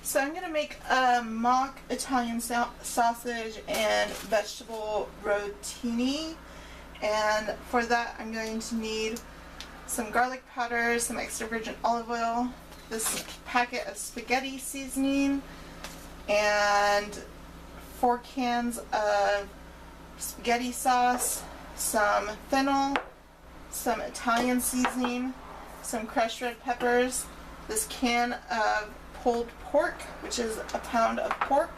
So I'm going to make a mock Italian sausage and vegetable rotini, and for that I'm going to need some garlic powder, some extra virgin olive oil, this packet of spaghetti seasoning, and 4 cans of spaghetti sauce, some fennel, some Italian seasoning, some crushed red peppers, this can of pulled pork, which is a pound of pork,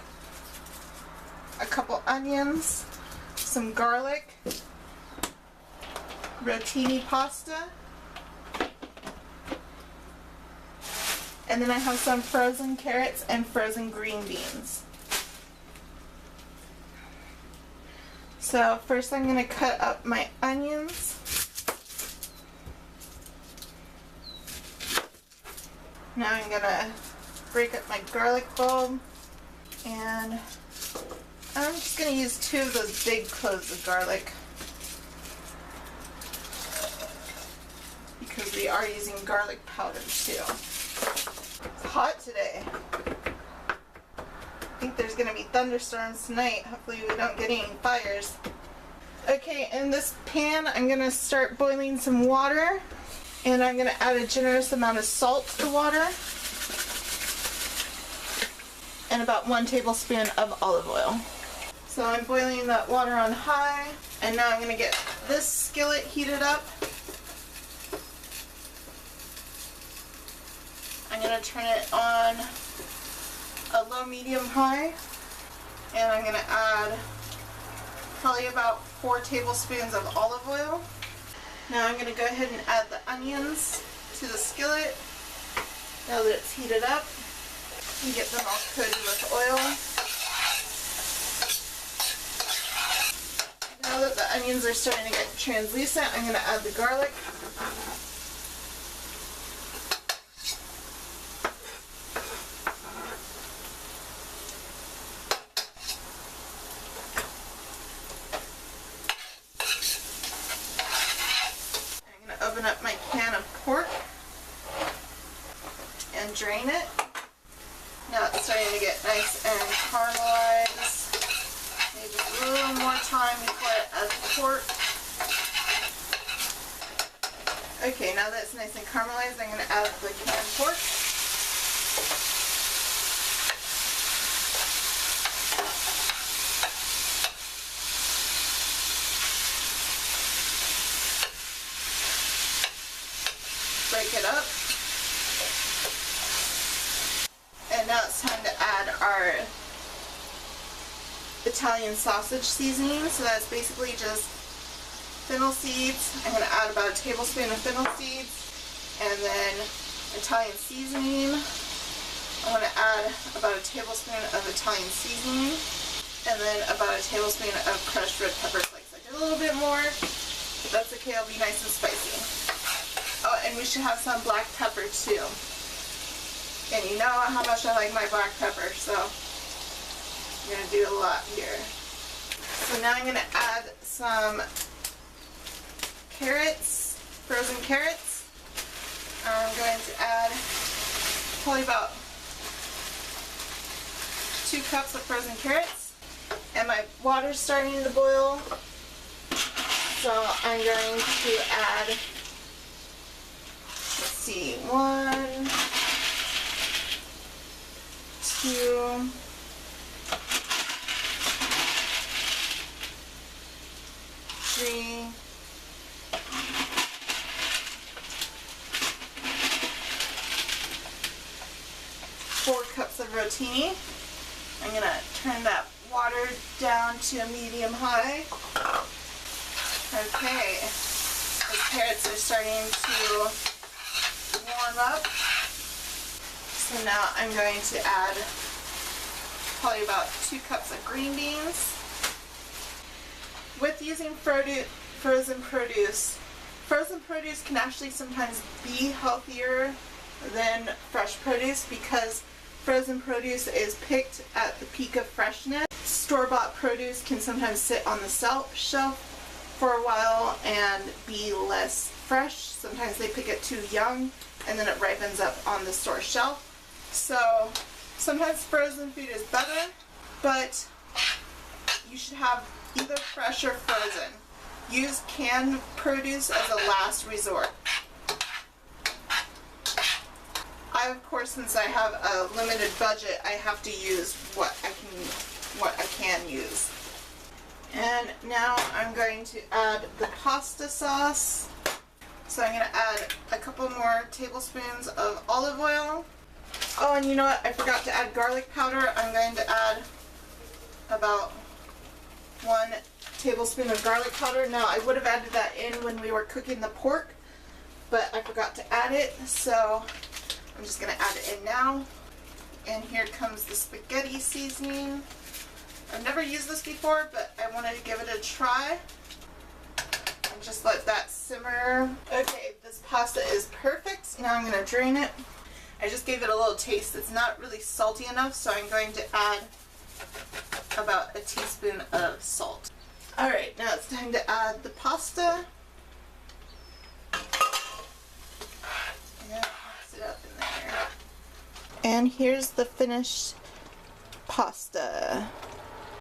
a couple onions, some garlic, rotini pasta, and then I have some frozen carrots and frozen green beans. So first I'm going to cut up my onions. Now I'm going to break up my garlic bulb, and I'm just going to use 2 of those big cloves of garlic because we are using garlic powder too. It's hot today. I think there's going to be thunderstorms tonight. Hopefully we don't get any fires. Okay, in this pan I'm going to start boiling some water, and I'm going to add a generous amount of salt to the water and about 1 tablespoon of olive oil. So I'm boiling that water on high, and now I'm going to get this skillet heated up. I'm going to turn it on a low, medium, high, and I'm going to add probably about 4 tablespoons of olive oil. Now I'm going to go ahead and add the onions to the skillet now that it's heated up, and get them all coated with oil. Now that the onions are starting to get translucent, I'm going to add the garlic. I'm going to open up my can of pork and drain it. Now it's starting to get nice and caramelized. Maybe just a little more time before I add the pork. Okay, now that it's nice and caramelized, I'm going to add the canned pork. Break it up. And now it's time to add our Italian sausage seasoning. So that's basically just fennel seeds. I'm going to add about a tablespoon of fennel seeds, and then Italian seasoning. I'm going to add about a tablespoon of Italian seasoning, and then about a tablespoon of crushed red pepper flakes. I did a little bit more, but that's okay. It'll be nice and spicy. Oh, and we should have some black pepper too. And you know how much I like my black pepper, so I'm going to do a lot here. So now I'm going to add some carrots, frozen carrots. I'm going to add probably about 2 cups of frozen carrots. And my water's starting to boil, so I'm going to add, let's see, 1, 2, 3, 4 cups of rotini. I'm going to turn that water down to a medium-high. Okay, the carrots are starting to warm up. So now I'm going to add probably about 2 cups of green beans. With using frozen produce can actually sometimes be healthier than fresh produce because frozen produce is picked at the peak of freshness. Store-bought produce can sometimes sit on the shelf for a while and be less fresh. Sometimes they pick it too young and then it ripens up on the store shelf. So Sometimes frozen food is better, but you should have either fresh or frozen. Use canned produce as a last resort. Of course, since I have a limited budget, I have to use what I can use. And now I'm going to add the pasta sauce. So I'm going to add a couple more tablespoons of olive oil. Oh, and you know what? I forgot to add garlic powder. I'm going to add about 1 tablespoon of garlic powder. Now, I would have added that in when we were cooking the pork, but I forgot to add it, so I'm just going to add it in now. And here comes the spaghetti seasoning. I've never used this before, but I wanted to give it a try. And just let that simmer. Okay, this pasta is perfect. Now I'm going to drain it. I just gave it a little taste. It's not really salty enough, so I'm going to add about a teaspoon of salt. Alright, now it's time to add the pasta. Mix it up in there. And here's the finished pasta.